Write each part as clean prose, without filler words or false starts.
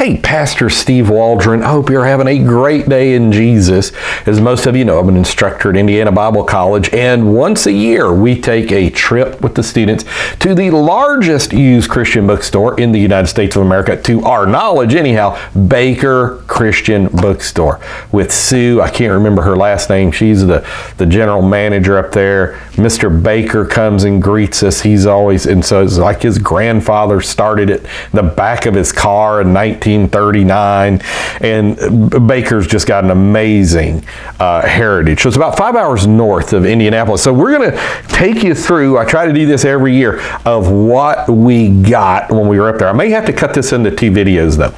Hey, Pastor Steve Waldron, I hope you're having a great day in Jesus. As most of you know, I'm an instructor at Indiana Bible College, and once a year we take a trip with the students to the largest used Christian bookstore in the United States of America, to our knowledge anyhow, Baker Christian Bookstore, with Sue. I can't remember her last name. She's the general manager up there. Mr. Baker comes and greets us. He's always, and so it's like his grandfather started it in the back of his car in 1939, and Baker's just got an amazing heritage. So it's about 5 hours north of Indianapolis. So we're going to take you through, I try to do this every year, of what we got when we were up there. I may have to cut this into 2 videos though.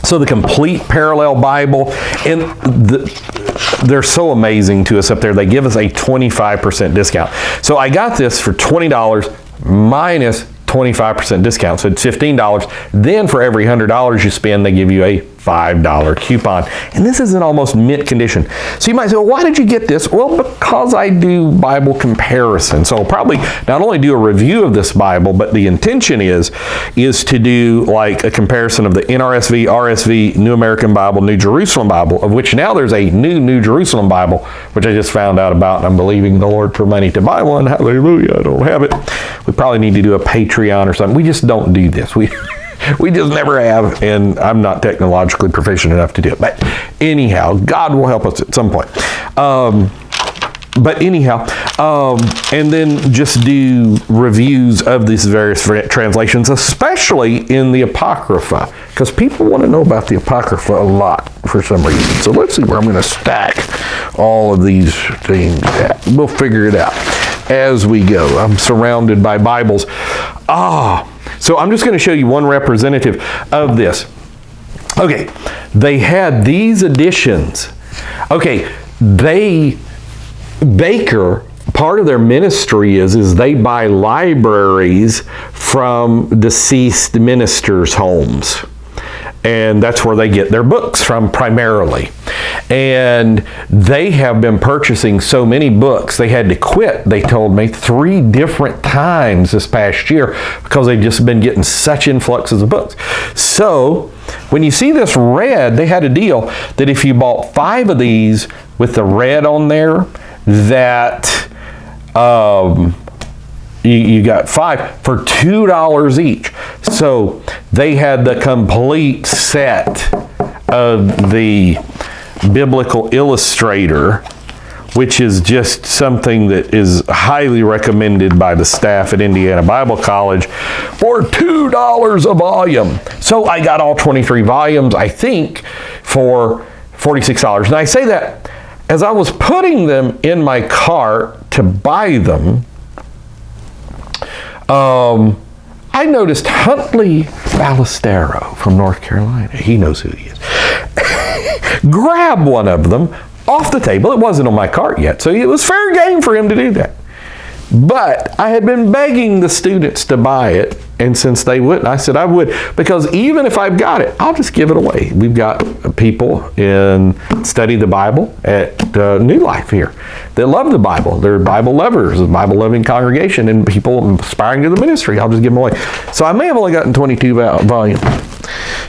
So the complete parallel Bible, and they're so amazing to us up there. They give us a 25% discount. So I got this for $20 minus 25% discount, so it's $15. Then for every $100 you spend, they give you a $5 coupon. And this is in almost mint condition. So you might say, well, why did you get this? Well, because I do Bible comparison. So I'll probably not only do a review of this Bible, but the intention is to do like a comparison of the NRSV, RSV, New American Bible, New Jerusalem Bible, of which now there's a New Jerusalem Bible, which I just found out about, and I'm believing the Lord for money to buy one. Hallelujah, I don't have it. We probably need to do a Patreon or something. We just don't do this. We just never have, and I'm not technologically proficient enough to do it. But anyhow, God will help us at some point. And then just do reviews of these various translations, especially in the Apocrypha, because people want to know about the Apocrypha a lot for some reason. So let's see where I'm going to stack all of these things at. We'll figure it out as we go. I'm surrounded by Bibles. So I'm just going to show you one representative of this. Okay, they had these editions. Okay, Baker, part of their ministry is they buy libraries from deceased ministers' homes. And that's where they get their books from primarily. And they have been purchasing so many books, they had to quit, they told me, 3 different times this past year because they've just been getting such influxes of books. So when you see this red, they had a deal that if you bought 5 of these with the red on there, that you got 5 for $2 each. So they had the complete set of the Biblical Illustrator, which is just something that is highly recommended by the staff at Indiana Bible College, for $2 a volume. So I got all 23 volumes, I think, for $46. And I say that as I was putting them in my cart to buy them, I noticed Huntley Ballestero from North Carolina. He knows who he is. Grab one of them off the table. It wasn't on my cart yet, so it was fair game for him to do that. But I had been begging the students to buy it, and since they wouldn't, I said I would, because even if I've got it, I'll just give it away. We've got people in Study the Bible at New Life here that love the Bible. They're Bible lovers, a Bible-loving congregation, and people aspiring to the ministry. I'll just give them away. So I may have only gotten 22 volumes.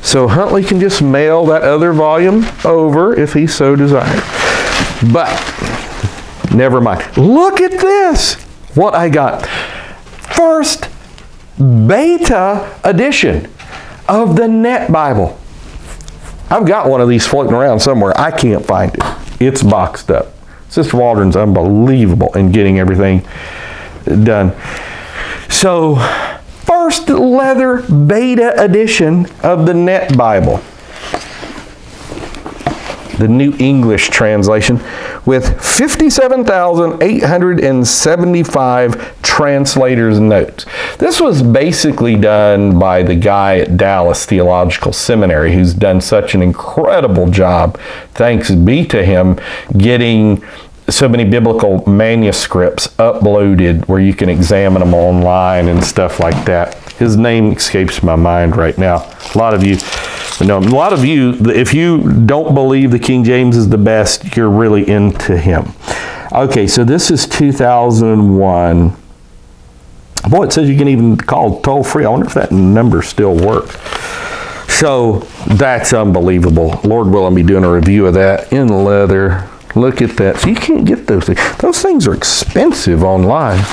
So Huntley can just mail that other volume over if he so desires. But never mind. Look at this. What I got. First beta edition of the Net Bible. I've got one of these floating around somewhere. I can't find it. It's boxed up. Sister Waldron's unbelievable in getting everything done. So, first leather beta edition of the Net Bible. The New English translation, with 57,875 translators' notes. This was basically done by the guy at Dallas Theological Seminary, who's done such an incredible job, thanks be to him, getting so many biblical manuscripts uploaded where you can examine them online and stuff like that. His name escapes my mind right now. A lot of you, if you don't believe the King James is the best, you're really into him. Okay, so this is 2001. Boy, it says you can even call toll free. I wonder if that number still works. So that's unbelievable. Lord willing, I'll be doing a review of that in leather. Look at that. So you can't get those things. Those things are expensive online.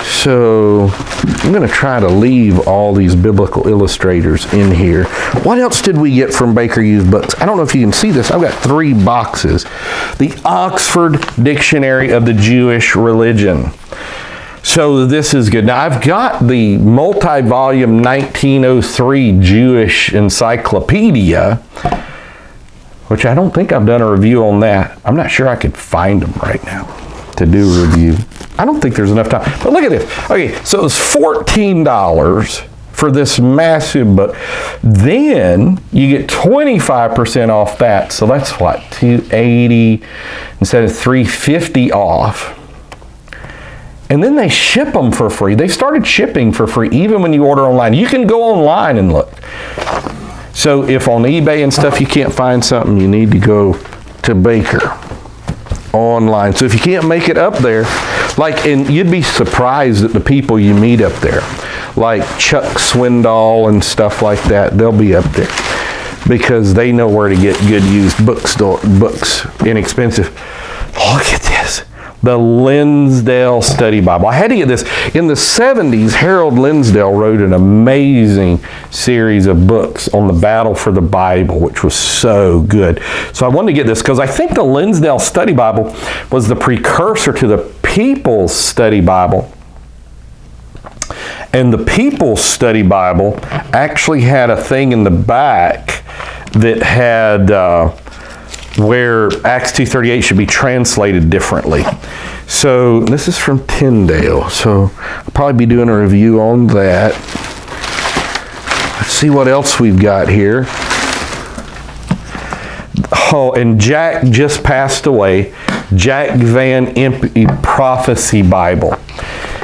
So I'm going to try to leave all these biblical illustrators in here. What else did we get from Baker Used Books? I don't know if you can see this. I've got 3 boxes. The Oxford Dictionary of the Jewish Religion. So this is good. Now I've got the multi-volume 1903 Jewish Encyclopedia, which I don't think I've done a review on that. I'm not sure I could find them right now to do a review. I don't think there's enough time. But look at this. Okay, so it was $14 for this massive book. Then you get 25% off that. So that's what, $280 instead of $350 off. And then they ship them for free. They started shipping for free even when you order online. You can go online and look. So if on eBay and stuff you can't find something, you need to go to Baker online. So if you can't make it up there, and you'd be surprised at the people you meet up there, like Chuck Swindoll and stuff like that. They'll be up there because they know where to get good used books, inexpensive. Look at this. The Linsdale Study Bible. I had to get this. In the 70s, Harold Linsdale wrote an amazing series of books on the battle for the Bible, which was so good. So I wanted to get this because I think the Linsdale Study Bible was the precursor to the People's Study Bible. And the People's Study Bible actually had a thing in the back that had where Acts 2:38 should be translated differently. So this is from Tyndale. So I'll probably be doing a review on that. Let's see what else we've got here. Oh, and Jack just passed away. Jack Van Impe Prophecy Bible.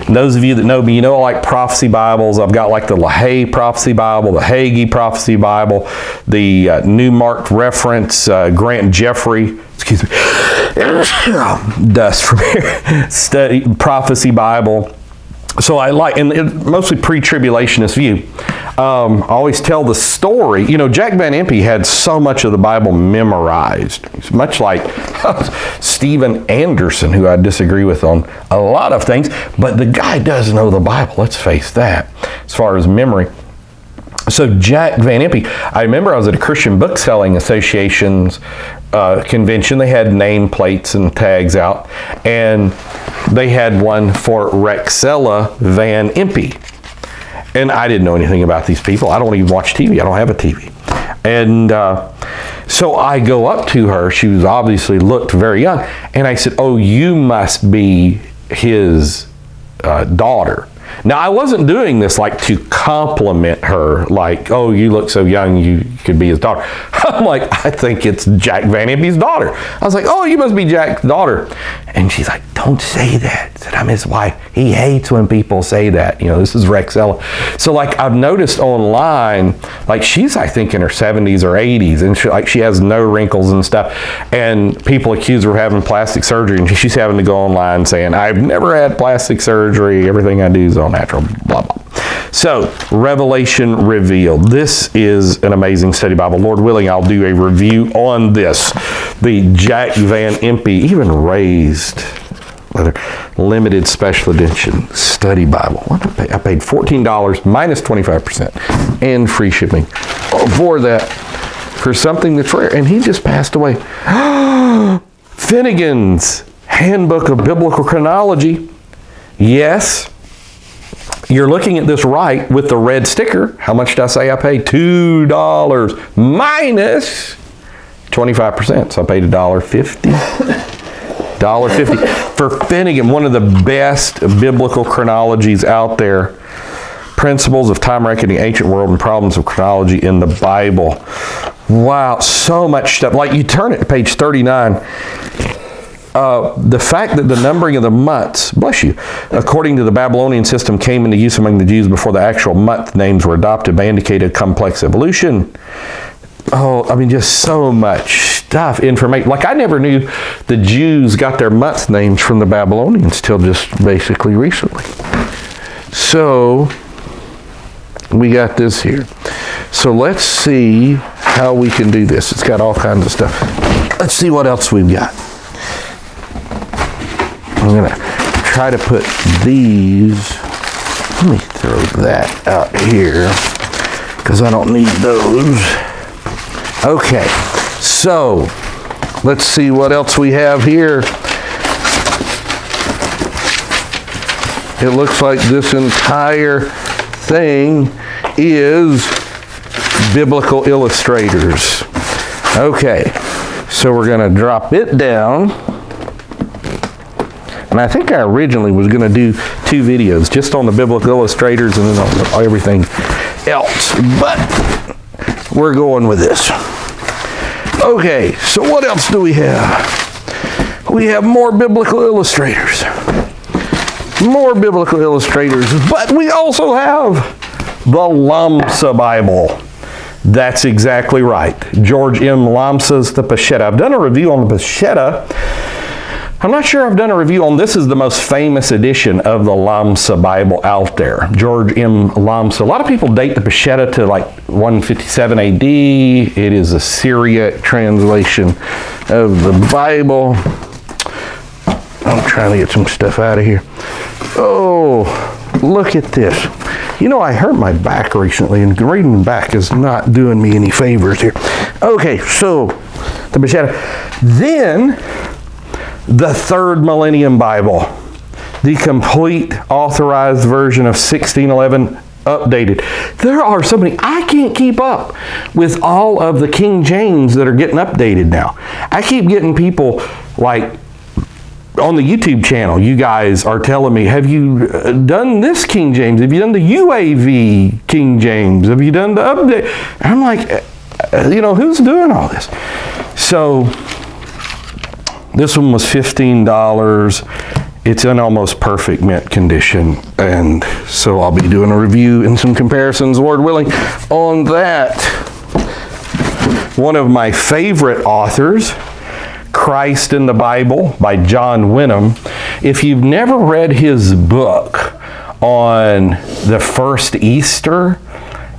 And those of you that know me, you know I like prophecy Bibles. I've got like the LaHaye Prophecy Bible, the Hagee Prophecy Bible, the New Marked Reference, Grant Jeffrey, excuse me, dust from here, Study Prophecy Bible. So I like, and mostly pre-tribulationist view. I always tell the story. You know, Jack Van Impe had so much of the Bible memorized. He's much like Stephen Anderson, who I disagree with on a lot of things, but the guy does know the Bible, let's face that, as far as memory. So Jack Van Impe, I remember I was at a Christian Bookselling Association's convention. They had nameplates and tags out, and they had one for Rexella Van Impe. And I didn't know anything about these people. I don't even watch TV. I don't have a TV. And so I go up to her. She was obviously looked very young. And I said, "Oh, you must be his daughter." Now, I wasn't doing this like to compliment her, like, "Oh, you look so young, you could be his daughter." I'm like, "I think it's Jack Van Impe's daughter." I was like, "Oh, you must be Jack's daughter." And she's like, "Don't say that." I said, "I'm his wife. He hates when people say that. You know, this is Rexella." So like I've noticed online, like she's, I think, in her 70s or 80s, and she has no wrinkles and stuff. And people accuse her of having plastic surgery, and she's having to go online saying, "I've never had plastic surgery. Everything I do is all natural," blah, blah. So, Revelation Revealed. This is an amazing study Bible. Lord willing, I'll do a review on this. The Jack Van Impe, even raised, limited special edition study Bible. What did I pay? I paid $14 minus 25% and free shipping for that, for something that's rare. And he just passed away. Finnegans Handbook of Biblical Chronology. Yes. You're looking at this right with the red sticker. How much did I say I paid? $2 minus 25%. So I paid $1.50. $1.50 for Finnegan, one of the best biblical chronologies out there. Principles of Time Reckoning, Ancient World, and Problems of Chronology in the Bible. Wow, so much stuff. Like you turn it to page 39. The fact that the numbering of the months, bless you, according to the Babylonian system came into use among the Jews before the actual month names were adopted may indicate a complex evolution. Oh, I mean, just so much stuff, information. Like I never knew the Jews got their month names from the Babylonians till just basically recently. So, we got this here. So let's see how we can do this. It's got all kinds of stuff. Let's see what else we've got. I'm gonna try to put these, let me throw that out here because I don't need those. Okay, so let's see what else we have here. It looks like this entire thing is biblical illustrators. Okay, so we're going to drop it down. And I think I originally was going to do 2 videos just on the biblical illustrators and then on everything else. But we're going with this. Okay, so what else do we have? We have more biblical illustrators. More biblical illustrators. But we also have the Lambsa Bible. That's exactly right. George M. Lambsa's the Pichette. I've done a review on the Pichette. I'm not sure I've done a review on this. Is the most famous edition of the Lambsa Bible out there. George M. Lambsa. A lot of people date the Pichette to like 157 AD. It is a Syriac translation of the Bible. I'm trying to get some stuff out of here. Oh, look at this. You know, I hurt my back recently, and reading back is not doing me any favors here. Okay, so the Pichette. Then the third Millennium Bible, the complete authorized version of 1611, updated. There are so many, I can't keep up with all of the King James that are getting updated now. I keep getting people like on the YouTube channel, you guys are telling me, have you done this King James? Have you done the UAV King James? Have you done the update? And I'm like, you know, who's doing all this? So this one was $15. It's in almost perfect mint condition. And so I'll be doing a review and some comparisons, Lord willing, on that. One of my favorite authors, Christ in the Bible by John Wenham. If you've never read his book on the first Easter,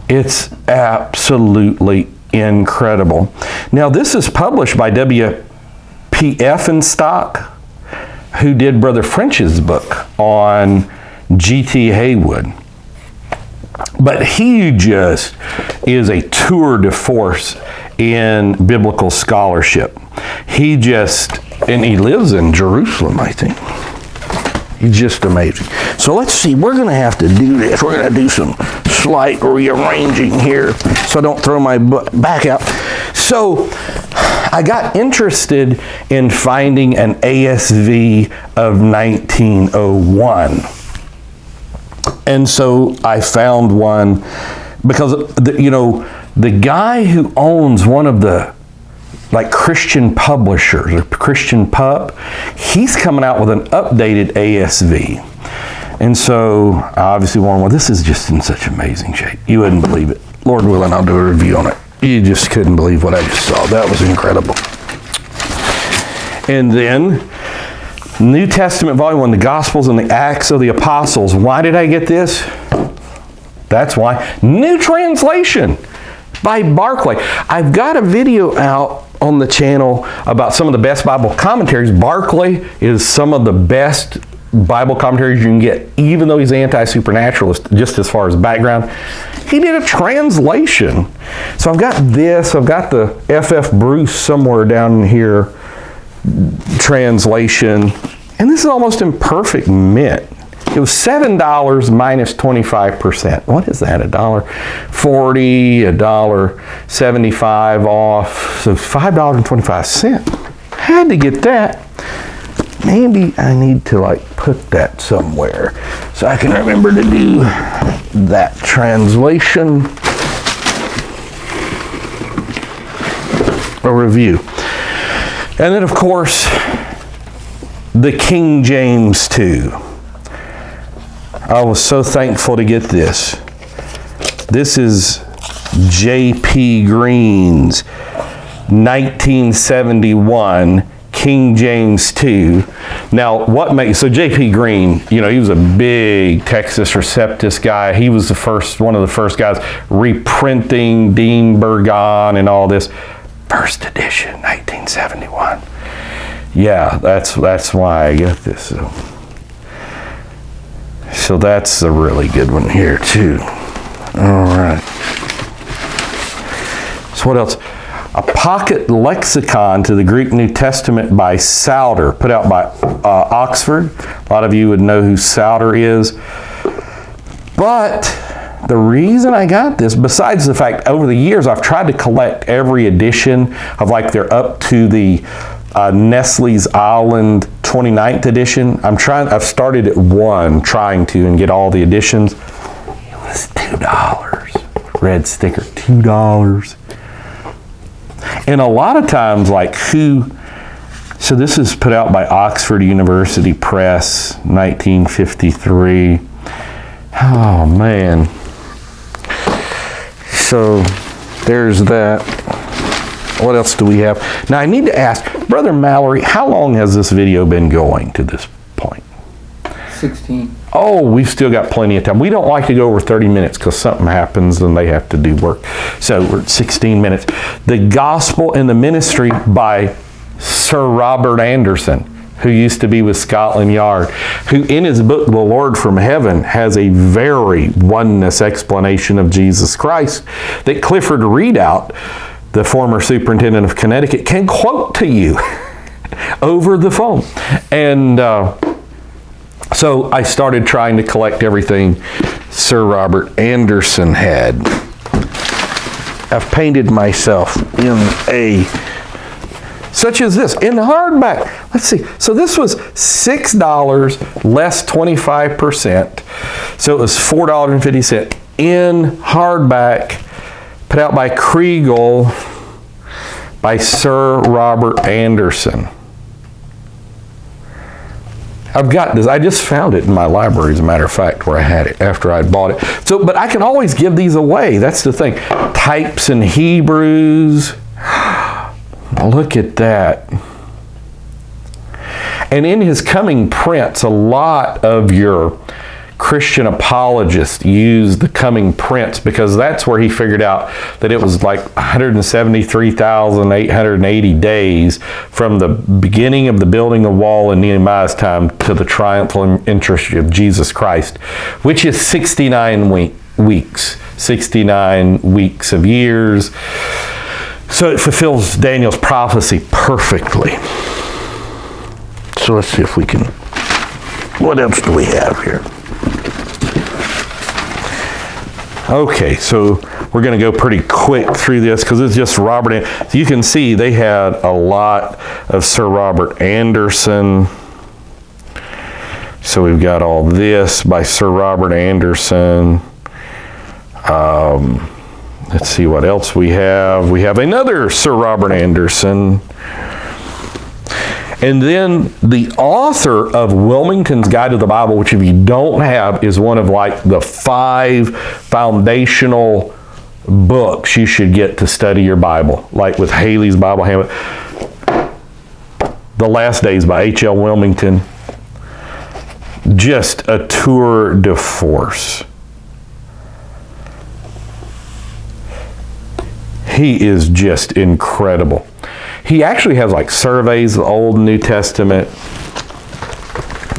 it's absolutely incredible. Now, this is published by W.P. Effenstock, who did Brother French's book on G.T. Haywood. But he just is a tour de force in biblical scholarship. And he lives in Jerusalem, I think. He's just amazing. So let's see, we're going to have to do this. We're going to do some slight rearranging here so I don't throw my back out. So I got interested in finding an ASV of 1901. And so I found one because, the guy who owns one of the Christian publishers, or Christian Pup, he's coming out with an updated ASV. And so I obviously wanted one. This is just in such amazing shape. You wouldn't believe it. Lord willing, I'll do a review on it. You just couldn't believe what I just saw. That was incredible. And then New Testament Volume 1, the Gospels and the Acts of the Apostles. Why did I get this? That's why. New translation by Barclay. I've got a video out on the channel about some of the best Bible commentaries. Barclay is some of the best Bible commentaries you can get, even though he's anti-supernaturalist, just as far as background. He did a translation. So I've got this. I've got the F.F. Bruce somewhere down here translation. And this is almost in perfect mint. It was $7 minus 25%. What is that? $1.40, $1.75 off. So $5.25. Had to get that. Maybe I need to put that somewhere so I can remember to do that translation. A review. And then, of course, the King James too. I was so thankful to get this. This is J.P. Green's 1971 King James 2. Now, so J.P. Green, he was a big Texas Receptus guy. He was one of the first guys reprinting Dean Burgon and all this. First edition, 1971. Yeah, that's why I got this. So that's a really good one here too. All right. So what else? A pocket lexicon to the Greek New Testament by Souter, put out by Oxford. A lot of you would know who Souter is. But the reason I got this, besides the fact over the years I've tried to collect every edition of they're up to the Nestle's Island 29th edition. I've started at 1 trying to and get all the editions. It was $2. Red sticker, $2. And a lot of times, so this is put out by Oxford University Press, 1953. Oh, man. So, there's that. What else do we have? Now, I need to ask, Brother Mallory, how long has this video been going to this point? 16. Oh, we've still got plenty of time. We don't like to go over 30 minutes because something happens and they have to do work. So we're at 16 minutes. The Gospel and the Ministry by Sir Robert Anderson, who used to be with Scotland Yard, who in his book, The Lord from Heaven, has a very oneness explanation of Jesus Christ that Clifford Readout, the former superintendent of Connecticut, can quote to you over the phone. And so I started trying to collect everything Sir Robert Anderson had. I've painted myself in such as this, in hardback. Let's see. So this was $6 less 25%. So it was $4.50 in hardback, put out by Regal by Sir Robert Anderson. I've got this. I just found it in my library, as a matter of fact, where I had it after I'd bought it. So, but I can always give these away. That's the thing. Types in Hebrews. Look at that. And in his coming prints, a lot of your Christian apologists used the coming prints because that's where he figured out that it was 173,880 days from the beginning of the building of the wall in Nehemiah's time to the triumphal entry of Jesus Christ, which is 69 weeks, 69 weeks of years. So it fulfills Daniel's prophecy perfectly. So let's see if we can, what else do we have here? Okay, so we're going to go pretty quick through this because it's just Robert. So you can see they had a lot of Sir Robert Anderson. So we've got all this by Sir Robert Anderson. Let's see what else we have. We have another Sir Robert Anderson. And then the author of Wilmington's Guide to the Bible, which if you don't have, is one of the 5 foundational books you should get to study your Bible, like with Haley's Bible Handbook. The Last Days by H.L. Wilmington. Just a tour de force. He is just incredible. He actually has surveys of the Old and New Testament.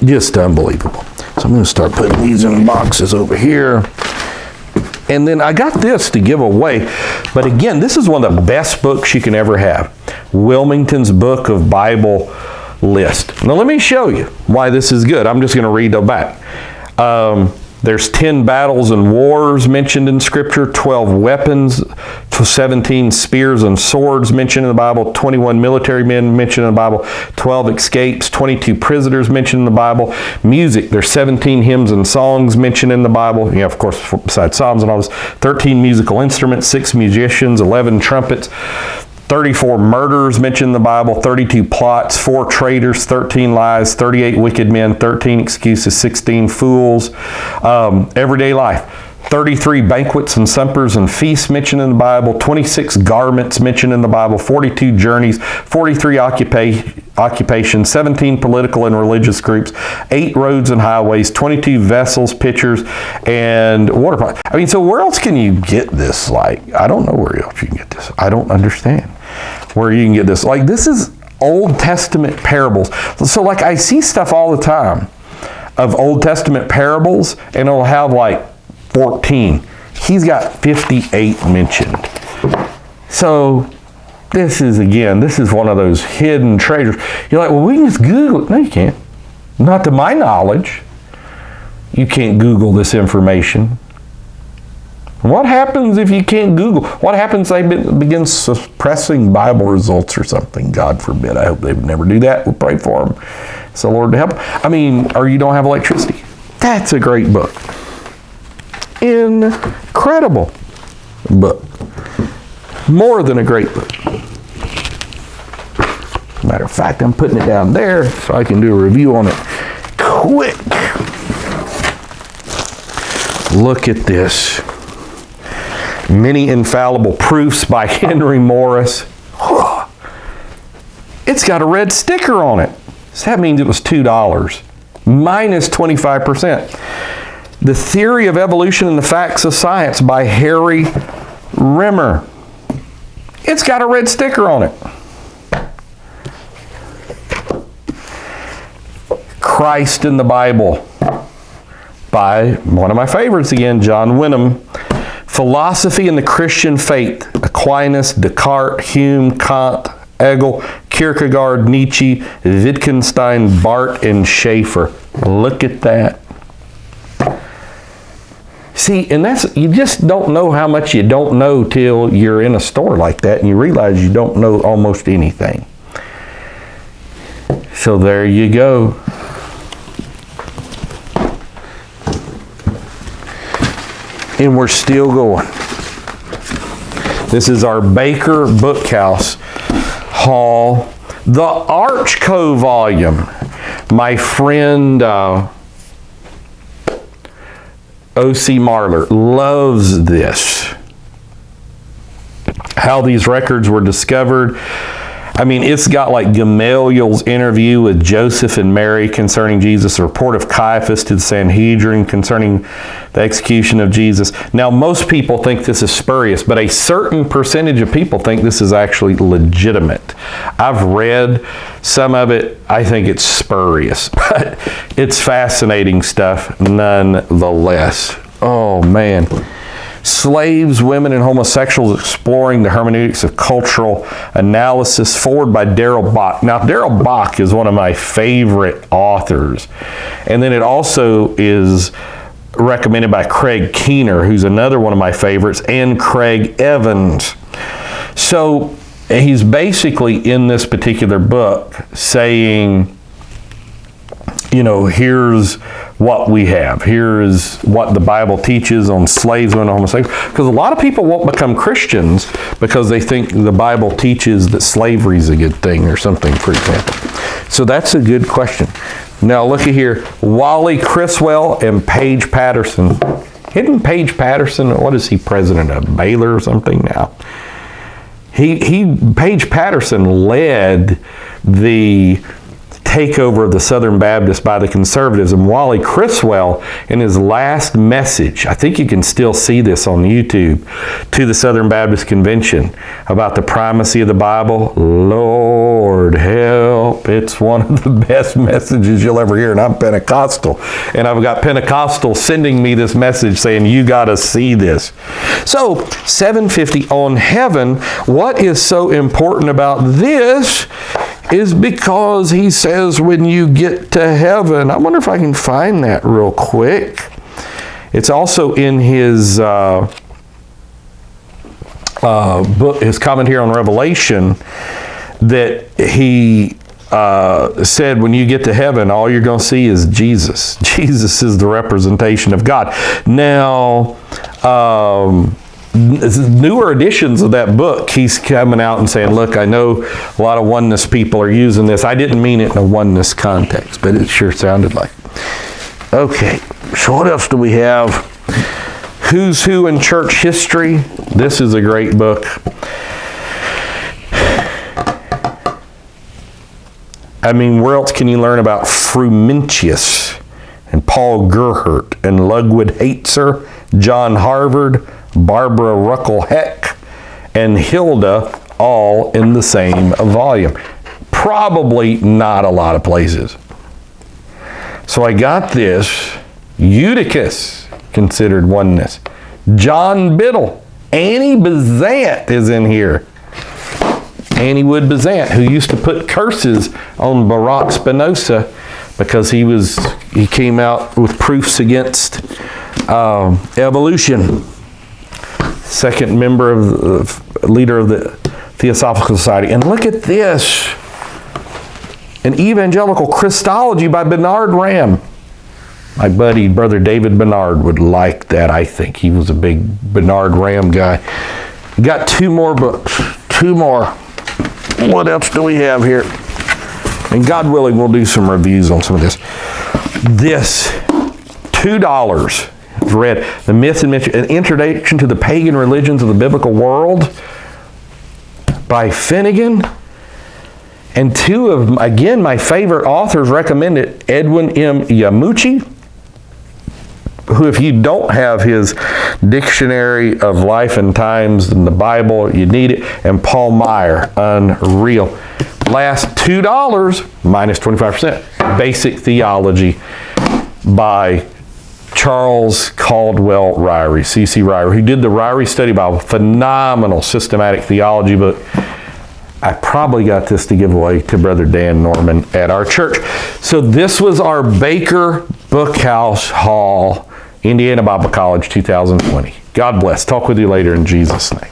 Just unbelievable. So I'm going to start putting these in boxes over here. And then I got this to give away. But again, this is one of the best books you can ever have. Wilmington's Book of Bible List. Now let me show you why this is good. I'm just going to read the back. There's 10 battles and wars mentioned in Scripture, 12 weapons, 17 spears and swords mentioned in the Bible, 21 military men mentioned in the Bible, 12 escapes, 22 prisoners mentioned in the Bible. Music, there's 17 hymns and songs mentioned in the Bible. Of course, besides Psalms and all this, 13 musical instruments, 6 musicians, 11 trumpets, 34 murders mentioned in the Bible, 32 plots, 4 traitors, 13 lies, 38 wicked men, 13 excuses, 16 fools. Everyday life, 33 banquets and suppers and feasts mentioned in the Bible, 26 garments mentioned in the Bible, 42 journeys, 43 occupations, 17 political and religious groups, 8 roads and highways, 22 vessels, pitchers, and water pots. I mean, so where else can you get this? Like, I don't know where else you can get this. I don't understand where you can get this. Like, this is Old Testament parables. So, like, I see stuff all the time of Old Testament parables, and it'll have, like, 14. He's got 58 mentioned. So this is one of those hidden treasures. You're like, well, we can just Google it. No, you can't. Not to my knowledge. You can't Google this information. What happens if you can't Google? What happens if they begin suppressing Bible results or something? God forbid. I hope they would never do that. We'll pray for them. So Lord to help. I mean, or you don't have electricity. That's a great book. Incredible book. More than a great book. Matter of fact, I'm putting it down there so I can do a review on it quick. Look at this. Many Infallible Proofs by Henry Morris. It's got a red sticker on it. So that means it was $2. Minus 25%. The Theory of Evolution and the Facts of Science by Harry Rimmer. It's got a red sticker on it. Christ in the Bible by one of my favorites again, John Wenham. Philosophy and the Christian Faith. Aquinas, Descartes, Hume, Kant, Hegel, Kierkegaard, Nietzsche, Wittgenstein, Barth, and Schaeffer. Look at that. See, and you just don't know how much you don't know till you're in a store like that and you realize you don't know almost anything. So there you go. And we're still going. This is our Baker Bookhouse haul. The ArchCo volume. My friend O.C. Marler loves this. How these records were discovered. I mean, it's got like Gamaliel's interview with Joseph and Mary concerning Jesus, a report of Caiaphas to the Sanhedrin concerning the execution of Jesus. Now, most people think this is spurious, but a certain percentage of people think this is actually legitimate. I've read some of it. I think it's spurious, but it's fascinating stuff nonetheless. Oh, man. Slaves, Women, and Homosexuals Exploring the Hermeneutics of Cultural Analysis, forward by Darrell Bock. Now, Darrell Bock is one of my favorite authors. And then it also is recommended by Craig Keener, who's another one of my favorites, and Craig Evans. So he's basically in this particular book saying, you know, here's what we have. Here is what the Bible teaches on slaves, women, and homosexuals. Because a lot of people won't become Christians because they think the Bible teaches that slavery is a good thing or something, for example. So that's a good question. Now look at here. Wally Criswell and Paige Patterson. Isn't Paige Patterson, what is he, president of Baylor or something now? Paige Patterson led the takeover of the Southern Baptists by the conservatives, and Wally Criswell, in his last message, I think you can still see this on YouTube, to the Southern Baptist Convention about the primacy of the Bible. Lord help, it's one of the best messages you'll ever hear, and I'm Pentecostal, and I've got Pentecostals sending me this message saying, you got to see this. So, 750 on heaven. What is so important about this is because he says when you get to heaven, I wonder if I can find that real quick. It's also in his book, his commentary on Revelation, that he said when you get to heaven, all you're going to see is Jesus. Jesus is the representation of God. Now, newer editions of that book, he's coming out and saying, look, I know a lot of oneness people are using this. I didn't mean it in a oneness context, but it sure sounded like it. Okay, so what else do we have? Who's Who in Church History. This is a great book. I mean, where else can you learn about Frumentius and Paul Gerhardt and Ludwig Haetzer, John Harvard, Barbara Ruckel-Heck, and Hilda, all in the same volume? Probably not a lot of places. So I got this. Eutychus, considered oneness. John Biddle. Annie Besant is in here. Annie Wood Besant, who used to put curses on Baruch Spinoza because he came out with proofs against evolution. Second member of the leader of the Theosophical Society. And look at this. An Evangelical Christology by Bernard Ram. My buddy, Brother David Bernard, would like that, I think. He was a big Bernard Ram guy. Got two more books. Two more. What else do we have here? And God willing, we'll do some reviews on some of this. This, $2. I've read The Myth and Mystery, An Introduction to the Pagan Religions of the Biblical World by Finnegan. And two of, again, my favorite authors recommended, Edwin M. Yamuchi, who, if you don't have his Dictionary of Life and Times in the Bible, you need it, and Paul Meyer, unreal. Last $2, minus 25%, Basic Theology by Charles Caldwell Ryrie, C.C. Ryrie, who did the Ryrie Study Bible, phenomenal systematic theology book. I probably got this to give away to Brother Dan Norman at our church. So this was our Baker Bookhouse Hall, Indiana Bible College 2020. God bless. Talk with you later in Jesus' name.